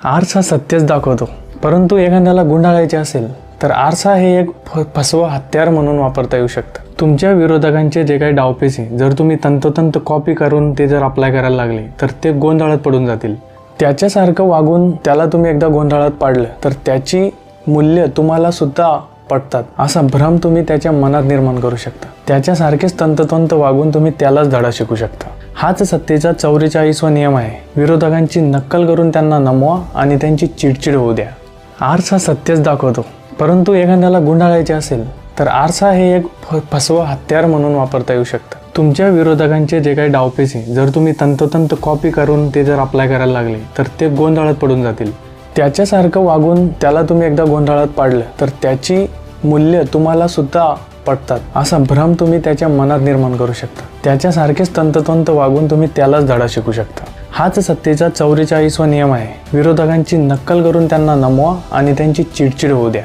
आरसा सत्यच दाखवतो, परंतु एखाद्याला गुंडाळायचे असेल तर आरसा हे एक फसवं हत्यार म्हणून वापरता येऊ शकतं. तुमच्या विरोधकांचे जे काही डावपेच आहे, जर तुम्ही तंतोतंत कॉपी करून ते जर अप्लाय करायला लागले तर ते गोंधळात पडून जातील. त्याच्यासारखं वागून त्याला तुम्ही एकदा गोंधळात पाडलं तर त्याची मूल्य तुम्हाला सुद्धा पटतात असा भ्रम तुम्ही त्याच्या मनात निर्माण करू शकता. त्याच्यासारखेच तंतोतंत वागून तुम्ही त्यालाच धडा शिकू शकता. हाच सत्तेचा 44वा नियम आहे. विरोधकांची नक्कल करून त्यांना नमवा आणि त्यांची चिडचिड होऊ द्या. आरसा सत्यच दाखवतो, परंतु एखाद्याला गुंडाळायचे असेल तर आरसा हे एक फसवं हत्यार म्हणून वापरता येऊ शकतं. तुमच्या विरोधकांचे जे काही डावपेच आहे, जर तुम्ही तंतोतंत कॉपी करून ते जर अप्लाय करायला लागले तर ते गोंधळात पडून जातील. त्याच्यासारखं वागून त्याला तुम्ही एकदा गोंधळात पाडलं तर त्याची मूल्य तुम्हाला सुद्धा पटतात असा भ्रम तुम्ही त्याच्या मनात निर्माण करू शकता. त्याच्यासारखेच तंतोतंत वागून तुम्ही त्यालाच धडा शिकू शकता. हाच सत्तेचा 44वा नियम आहे. विरोधकांची नक्कल करून त्यांना नमवा आणि त्यांची चिडचिड होऊ द्या.